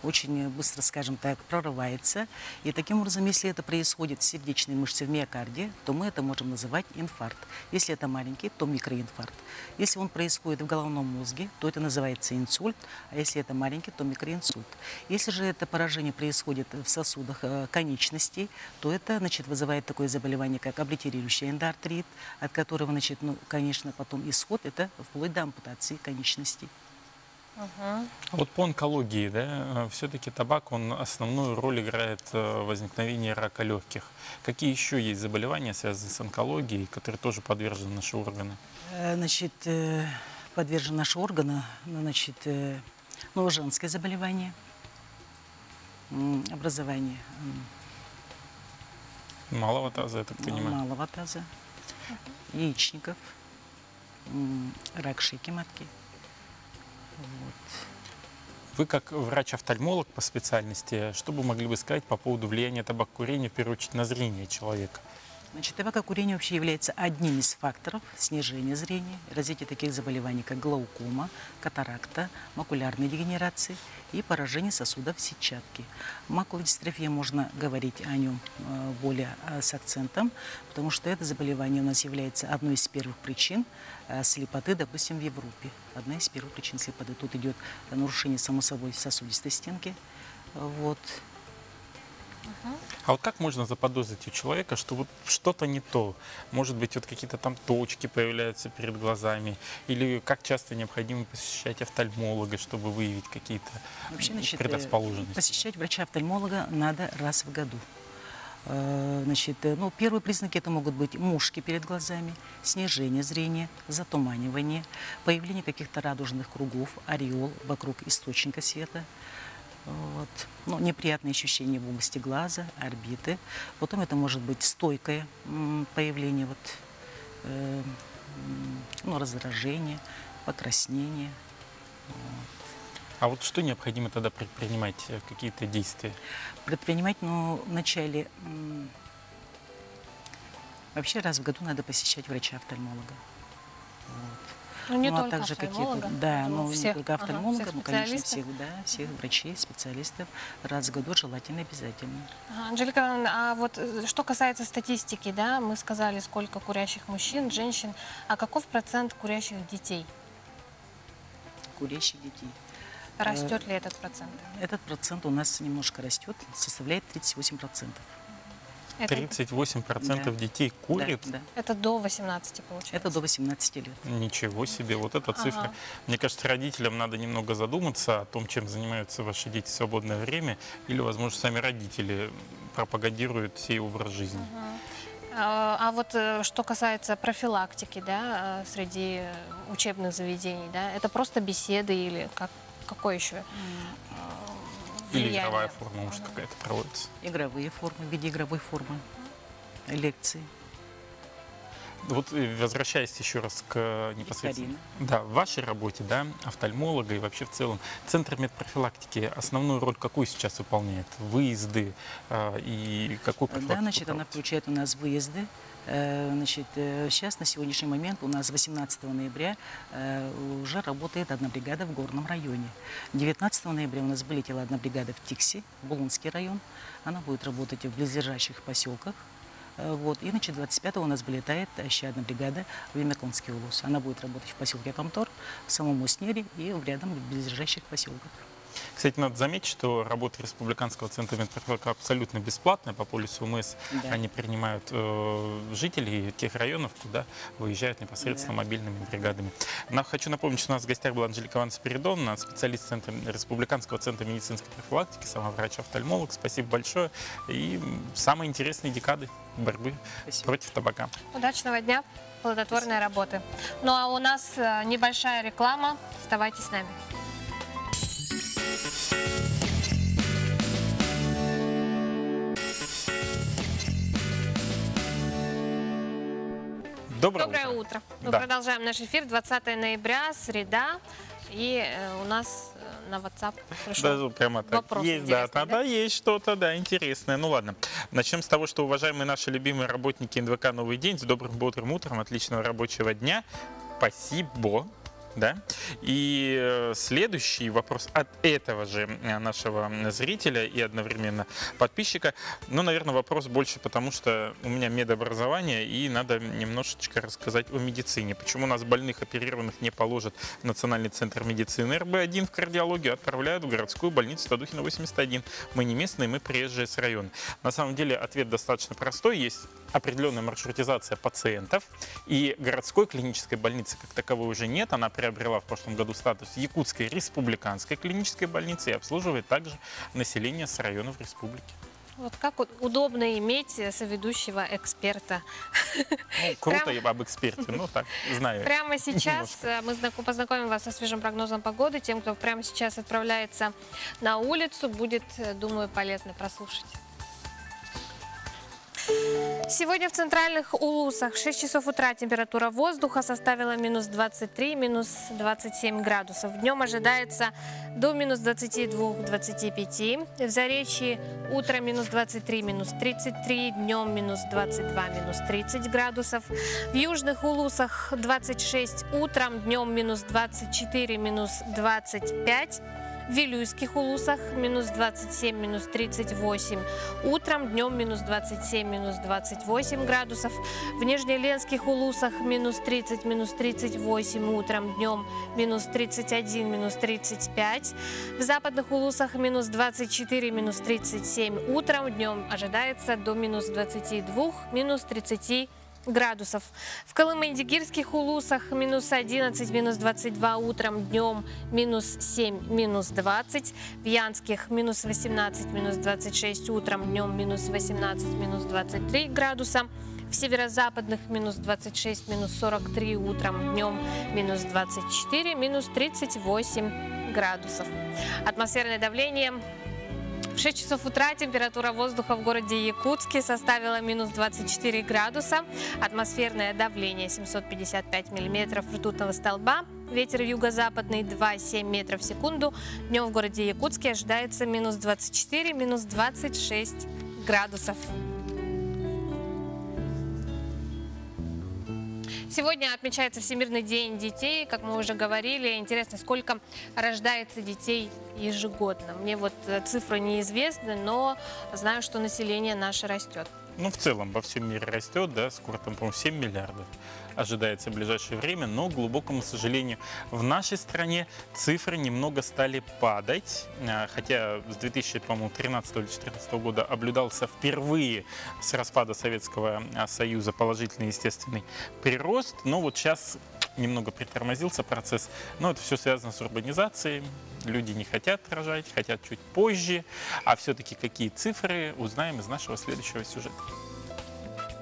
очень быстро, скажем так, прорывается. И таким образом, если это происходит в сердечной мышце, в миокарде, то мы это можем называть инфаркт. Если это маленький, то микроинфаркт. Если он происходит в головном мозге, то это называется инсульт, а если это маленький, то микроинсульт. Если же это поражение происходит в сосудах конечностей, то это, значит, вызывает такое заболевание, как облитерирующий эндоартрит, от которого, значит, конечно, потом исход, это вплоть до ампутации конечностей. А вот по онкологии, да, все-таки табак, он основную роль играет в возникновении рака легких. Какие еще есть заболевания, связанные с онкологией, которые тоже подвержены наши органы? Значит, подвержены наши органы, значит, женское заболевание, образование малого таза, я так понимаю. Малого таза, яичников, рак шейки матки. Вот. Вы как врач-офтальмолог по специальности, что бы могли бы сказать по поводу влияния табакокурения, в первую очередь, на зрение человека? Значит, табакокурение вообще является одним из факторов снижения зрения, развития таких заболеваний, как глаукома, катаракта, макулярной дегенерации и поражение сосудов сетчатки. Макулодистрофия, можно говорить о нем более с акцентом, потому что это заболевание у нас является одной из первых причин слепоты, допустим, в Европе. Одна из первых причин слепоты. Тут идет нарушение, само собой, сосудистой стенки. Вот. А вот как можно заподозрить у человека, что вот что-то не то? Может быть, вот какие-то там точки появляются перед глазами? Или как часто необходимо посещать офтальмолога, чтобы выявить какие-то предрасположенности? Посещать врача-офтальмолога надо раз в году. Значит, первые признаки это могут быть мушки перед глазами, снижение зрения, затуманивание, появление каких-то радужных кругов, ореол вокруг источника света. Вот. Неприятные ощущения в области глаза, орбиты. Потом это может быть стойкое появление раздражение, покраснение. А вот что необходимо тогда предпринимать, какие-то действия? Предпринимать, вначале, вообще раз в году надо посещать врача-офтальмолога. Не а только также офтальмолога, не только офтальмолога, всех конечно, специалистов. всех врачей, специалистов раз в году желательно обязательно. Анжелика Ивановна, а вот что касается статистики, да, мы сказали, сколько курящих мужчин, женщин, а каков процент курящих детей? Курящих детей. Растет ли этот процент? Этот процент у нас немножко растет, составляет 38%. 38% детей курят? Да. Это до 18, получается? Это до 18 лет. Ничего себе, вот эта цифра. Мне кажется, родителям надо немного задуматься о том, чем занимаются ваши дети в свободное время, или, возможно, сами родители пропагандируют сей образ жизни. А вот что касается профилактики, да, среди учебных заведений, да, это просто беседы или какое еще влияние? Или игровая форма, может, какая-то проводится? Игровые формы, в виде игровой формы, лекции. Вот возвращаясь еще раз к непосредственно в вашей работе, да, офтальмолога и вообще в целом, Центр медпрофилактики основную роль какую сейчас выполняет? Выезды и какую профилактику? Да, она включает у нас выезды. Сейчас, на сегодняшний момент, у нас 18 ноября уже работает одна бригада в Горном районе. 19 ноября у нас вылетела одна бригада в Тикси, Булунский район. Она будет работать в близлежащих поселках. И 25-го у нас вылетает еще одна бригада в Лимяконский улус. Она будет работать в поселке Камтор, в самом Уснере и рядом в близлежащих поселках. Кстати, надо заметить, что работа Республиканского центра медпрофилактики абсолютно бесплатная. По полису МС они принимают жителей тех районов, куда выезжают непосредственно мобильными бригадами. Хочу напомнить, что у нас в гостях была Анжелика Ивановна Спиридоновна, специалист Республиканского центра медицинской профилактики, сама врач-офтальмолог. Спасибо большое. И самые интересные декады борьбы против табака. Удачного дня, плодотворной работы. Ну а у нас небольшая реклама. Оставайтесь с нами. Доброе утро. Мы продолжаем наш эфир. 20 ноября, среда. И у нас на WhatsApp пришел вопрос. Есть, есть что-то, интересное. Ну ладно. Начнем с того, что, уважаемые наши любимые работники НВК «Новый день», с добрым бодрым утром, отличного рабочего дня. Спасибо. Да? И следующий вопрос от этого же нашего зрителя и одновременно подписчика. Наверное, вопрос больше потому, что у меня медобразование, и надо немножечко рассказать о медицине. Почему у нас больных оперированных не положат в Национальный центр медицины РБ-1 в кардиологию, отправляют в городскую больницу Стадухина 81. Мы не местные, мы приезжие с района. На самом деле ответ достаточно простой. Есть определенная маршрутизация пациентов, и городской клинической больницы как таковой уже нет. Она приобрела в прошлом году статус Якутской республиканской клинической больницы и обслуживает также население с районов республики. Вот как удобно иметь соведущего эксперта. Круто об эксперте, так, знаю. Прямо сейчас мы познакомим вас со свежим прогнозом погоды. Тем, кто прямо сейчас отправляется на улицу, будет, думаю, полезно прослушать. Сегодня в центральных улусах в 6 часов утра температура воздуха составила минус 23, минус 27 градусов. Днем ожидается до минус 22-25. В Заречье утро минус 23, минус 33, днем минус 22, минус 30 градусов. В южных улусах 26 утром, днем минус 24, минус 25. В Вилюйских улусах минус 27, минус 38. Утром, днем минус 27, минус 28 градусов. В Нижнеленских улусах минус 30, минус 38. Утром, днем минус 31, минус 35. В западных улусах минус 24, минус 37. Утром, днем ожидается до минус 22, минус 30 градусов. В Колымендигирских улусах минус 11, минус 22 утром, днем минус 7, минус 20. В Янских минус 18, минус 26 утром, днем минус 18, минус 23 градуса. В северо-западных минус 26, минус 43 утром, днем минус 24, минус 38 градусов. Атмосферное давление в В 6 часов утра температура воздуха в городе Якутске составила минус 24 градуса. Атмосферное давление 755 миллиметров ртутного столба. Ветер юго-западный 2,7 метров в секунду. Днем в городе Якутске ожидается минус 24, минус 26 градусов. Сегодня отмечается Всемирный день детей, как мы уже говорили. Интересно, сколько рождается детей ежегодно. Мне вот цифры неизвестны, но знаю, что население наше растет. Ну, в целом, во всем мире растет, да, скоро там, по-моему, 7 миллиардов ожидается в ближайшее время, но, к глубокому сожалению, в нашей стране цифры немного стали падать, хотя с 2013 или 2014 года наблюдался впервые с распада Советского Союза положительный естественный прирост, но вот сейчас немного притормозился процесс, но это все связано с урбанизацией. Люди не хотят рожать, хотят чуть позже. А все-таки какие цифры, узнаем из нашего следующего сюжета.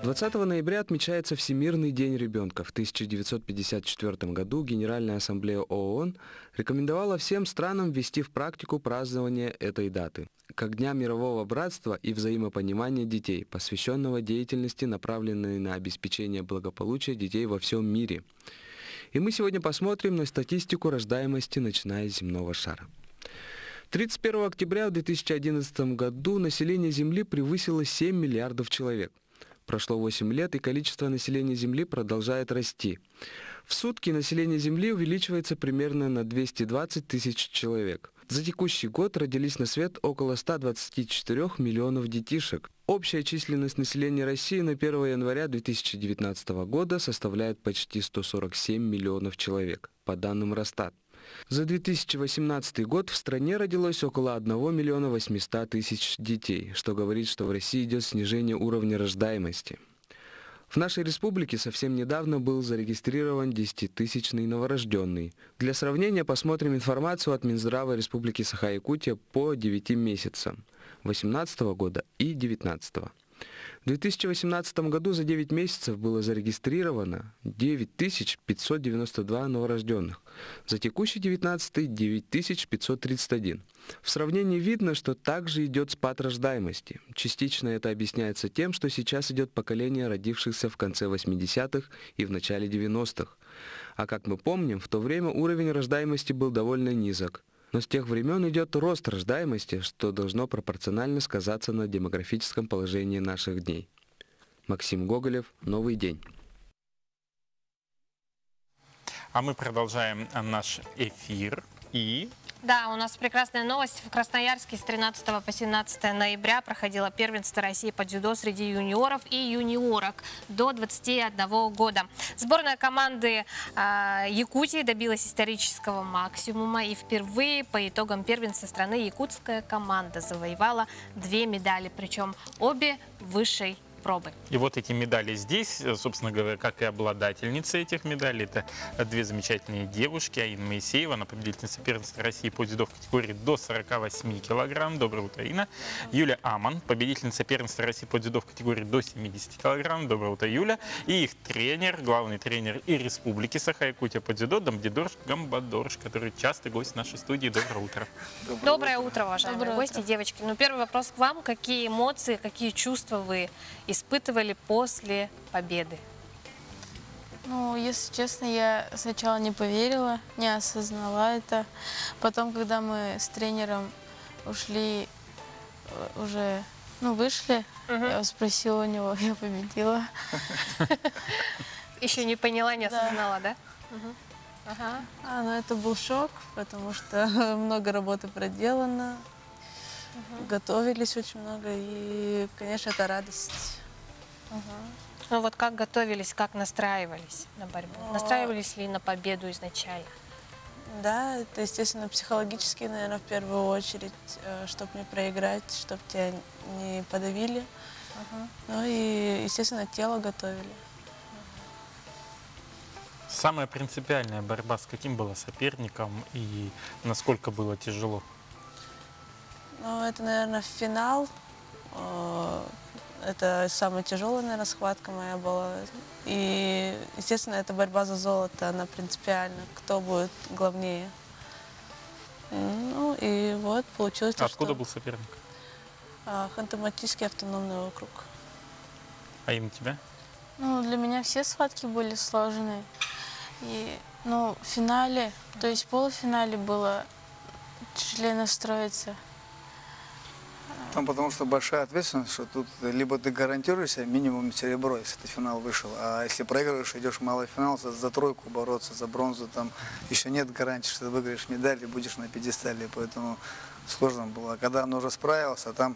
20 ноября отмечается Всемирный день ребенка. В 1954 году Генеральная ассамблея ООН рекомендовала всем странам ввести в практику празднование этой даты как Дня мирового братства и взаимопонимания детей, посвященного деятельности, направленной на обеспечение благополучия детей во всем мире. И мы сегодня посмотрим на статистику рождаемости, начиная с земного шара. 31 октября в 2011 году население Земли превысило 7 миллиардов человек. Прошло 8 лет, и количество населения Земли продолжает расти. В сутки население Земли увеличивается примерно на 220 тысяч человек. За текущий год родились на свет около 124 миллионов детишек. Общая численность населения России на 1 января 2019 года составляет почти 147 миллионов человек, по данным Росстат. За 2018 год в стране родилось около 1 миллиона 800 тысяч детей, что говорит, что в России идет снижение уровня рождаемости. В нашей республике совсем недавно был зарегистрирован 10-тысячный новорожденный. Для сравнения посмотрим информацию от Минздрава Республики Саха-Якутия по 9 месяцам 2018 года и 2019. В 2018 году за 9 месяцев было зарегистрировано 9592 новорожденных, за текущий 19 – 9531. В сравнении видно, что также идет спад рождаемости. Частично это объясняется тем, что сейчас идет поколение родившихся в конце 80-х и в начале 90-х. А как мы помним, в то время уровень рождаемости был довольно низок. Но с тех времен идет рост рождаемости, что должно пропорционально сказаться на демографическом положении наших дней. Максим Гоголев, «Новый день». А мы продолжаем наш эфир и... Да, у нас прекрасная новость. В Красноярске с 13 по 17 ноября проходило первенство России по дзюдо среди юниоров и юниорок до 21 года. Сборная команды Якутии добилась исторического максимума, и впервые по итогам первенства страны якутская команда завоевала 2 медали, причем обе высшей пробы. И вот эти медали здесь, собственно говоря, как и обладательницы этих медалей. Это две замечательные девушки. Аина Моисеева, она победительница первенства России по дзюдо в категории до 48 килограмм. Доброе утро, Аина. Юля Аман, победительница первенства России по дзюдо в категории до 70 килограмм. Доброе утро, Юля. И их тренер, главный тренер и Республики Саха-Якутия по дзюдо Дамдидорж Гамбадорж, который частый гость нашей студии. Доброе утро. Доброе утро, уважаемые гости, девочки. Ну, первый вопрос к вам. Какие эмоции, какие чувства вы испытывали после победы? Ну, если честно, я сначала не поверила, не осознала это. Потом, когда мы с тренером ушли, уже, вышли, я спросила у него, я победила. Еще не поняла, не осознала, да? Ага. Ну, это был шок, потому что много работы проделано, готовились очень много, и, конечно, это радость. Ну вот как готовились, как настраивались на борьбу? Настраивались ли на победу изначально? Да, это, естественно, психологически, наверное, в первую очередь, чтобы не проиграть, чтобы тебя не подавили. Ну и, естественно, тело готовили. Самая принципиальная борьба с каким была соперником и насколько было тяжело? Ну, это, наверное, финал. Это самая тяжелая, наверное, схватка моя была. И, естественно, это борьба за золото, она принципиальна. Кто будет главнее. Ну, и вот получилось то, Откуда был соперник? Ханты-Мансийский автономный округ. А им тебя? Ну, для меня все схватки были сложные. И, ну, в финале, то есть в полуфинале было тяжелее настроиться. Там потому что большая ответственность, что тут либо ты гарантируешь себе минимум серебро, если ты в финал вышел, а если проигрываешь, идешь в малый финал, за тройку бороться, за бронзу, там еще нет гарантии, что ты выиграешь медаль и будешь на пьедестале, поэтому сложно было. А когда он уже справился, там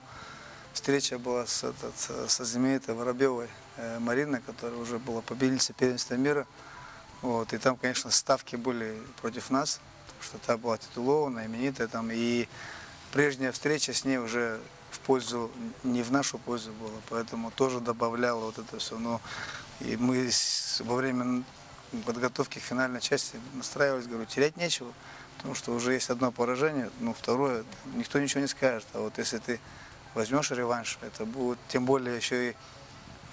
встреча была со знаменитой Воробьевой Мариной, которая уже была победительницей первенства мира, вот, и там, конечно, ставки были против нас, потому что та была титулованная, именитая, там, и прежняя встреча с ней уже в пользу, не в нашу пользу была, поэтому тоже добавляло вот это все. Но и мы во время подготовки к финальной части настраивались, говорю, терять нечего, потому что уже есть одно поражение, ну второе, никто ничего не скажет. А вот если ты возьмешь реванш, это будет, тем более еще и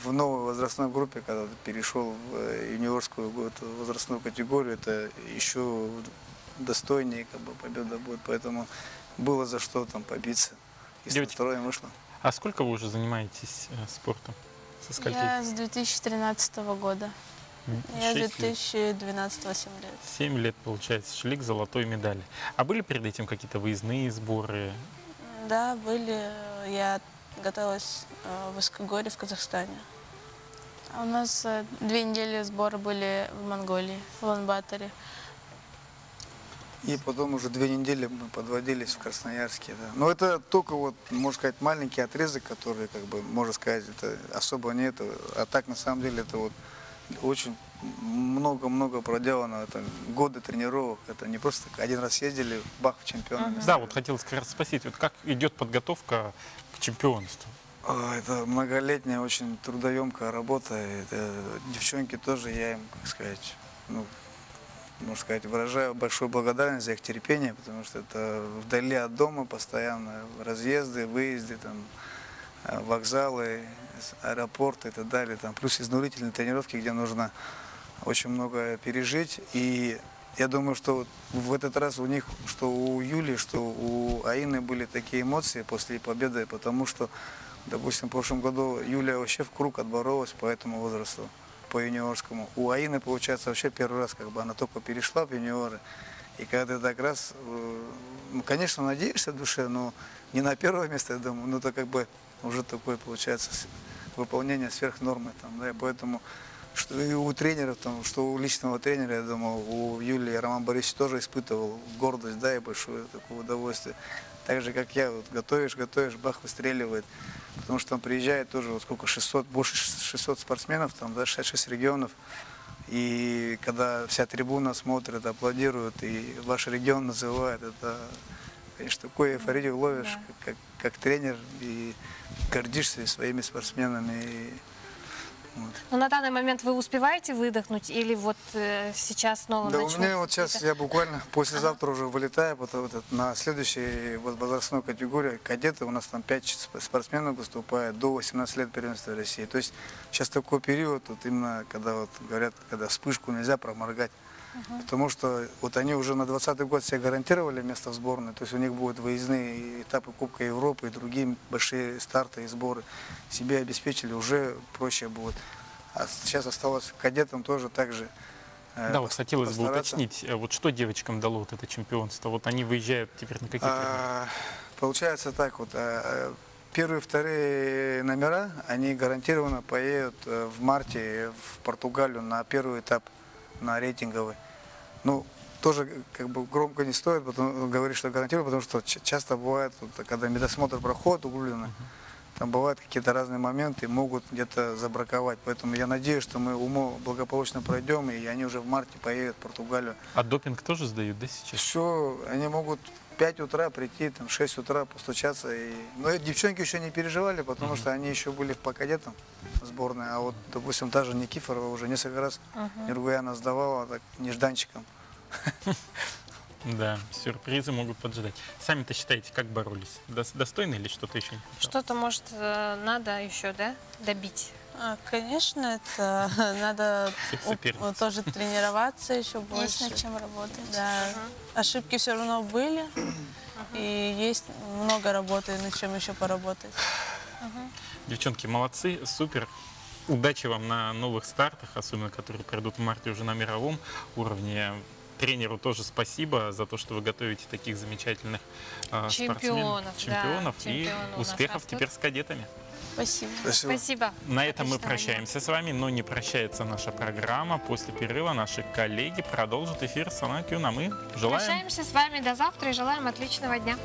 в новой возрастной группе, когда ты перешел в юниорскую возрастную категорию, это еще достойнее как бы победа будет, поэтому было за что там побиться. И второе вышло. А сколько вы уже занимаетесь спортом? Со скольки? Я с 2013 года. Я с 2012 7 лет. 7 лет, получается, шли к золотой медали. А были перед этим какие-то выездные сборы? Да, были. Я готовилась в Искогоре в Казахстане. А у нас 2 недели сбора были в Монголии, в Улан-Баторе. И потом уже 2 недели мы подводились в Красноярске. Да. Но это только, вот, можно сказать, маленький отрезок, который, как бы, можно сказать, это особо нет. А так, на самом деле, это вот очень много-много проделано. Это годы тренировок. Это не просто один раз ездили, бах, чемпионы. Да, вот хотелось как раз спросить, вот как идет подготовка к чемпионству? Это многолетняя, очень трудоемкая работа. Это, девчонки тоже, я им, как сказать, ну, можно сказать, выражаю большую благодарность за их терпение, потому что это вдали от дома постоянно разъезды, выезды, там, вокзалы, аэропорты и так далее. Там, плюс изнурительные тренировки, где нужно очень много пережить. И я думаю, что вот в этот раз у них, что у Юли, что у Аины были такие эмоции после победы, потому что, допустим, в прошлом году Юлия вообще в круг отборолась по этому возрасту, по юниорскому. У Аины, получается, вообще первый раз, как бы, она только перешла в юниоры. И когда ты так раз, ну, конечно, надеешься в душе, но не на первое место, я думаю, но это как бы уже такое, получается, выполнение сверх нормы. Там, да, и поэтому, что и у тренеров, там, что у личного тренера, я думаю, у Юлии Роман Борисович тоже испытывал гордость, да, и большое такое удовольствие. Так же, как я, вот, готовишь, бах, выстреливает. Потому что там приезжает тоже, вот сколько, 600, больше 600 спортсменов, там, да, 66 регионов. И когда вся трибуна смотрит, аплодирует, и ваш регион называет, это, конечно, такую эйфорию ловишь, да, как тренер, и гордишься своими спортсменами. И, вот. Но на данный момент вы успеваете выдохнуть или вот сейчас снова начнется? Да, у меня вот сейчас, я буквально послезавтра уже вылетаю на следующую возрастную категорию. Кадеты, у нас там 5 спортсменов выступает до 18 лет первенства России. То есть сейчас такой период, вот именно, когда вот говорят, когда вспышку нельзя проморгать. Потому что вот они уже на 2020 год себе гарантировали место в сборной, то есть у них будут выездные этапы Кубка Европы и другие большие старты и сборы. Себе обеспечили, уже проще будет. А сейчас осталось кадетам тоже так же. Да, вот хотелось бы уточнить, вот что девочкам дало вот это чемпионство? Вот они выезжают теперь на какие получается так вот. Первые, вторые номера, они гарантированно поедут в марте в Португалию на первый этап, на рейтинговый. Ну, тоже как бы громко не стоит говорить, что гарантирую, потому что часто бывает, вот, когда медосмотр проходит углубленно, там бывают какие-то разные моменты, могут где-то забраковать. Поэтому я надеюсь, что мы благополучно пройдем, и они уже в марте поедут в Португалию. А допинг тоже сдают, да, сейчас? Все, они могут в 5 утра прийти, там, в 6 утра постучаться. Но девчонки еще не переживали, потому что они еще были по кадетам сборной. А вот, допустим, та же Никифорова уже несколько раз Нургуяна сдавала так нежданчиком. Да, сюрпризы могут поджидать. Сами-то считаете, как боролись? Достойно или что-то еще не хватало? Что-то, может, надо еще, да, добить? Конечно, это надо тоже тренироваться еще больше. Есть над чем работать. Да. Ошибки все равно были, И есть много работы, над чем еще поработать. Девчонки, молодцы, супер. Удачи вам на новых стартах, особенно которые пройдут в марте уже на мировом уровне. Тренеру тоже спасибо за то, что вы готовите таких замечательных Чемпионов, чемпионов да, и чемпионы у нас успехов растут. теперь с кадетами. Спасибо. Спасибо. На этом мы Отличного прощаемся с вами, но не прощается наша программа. После перерыва наши коллеги продолжат эфир с Q, а мы желаем... Прощаемся с вами до завтра и желаем отличного дня.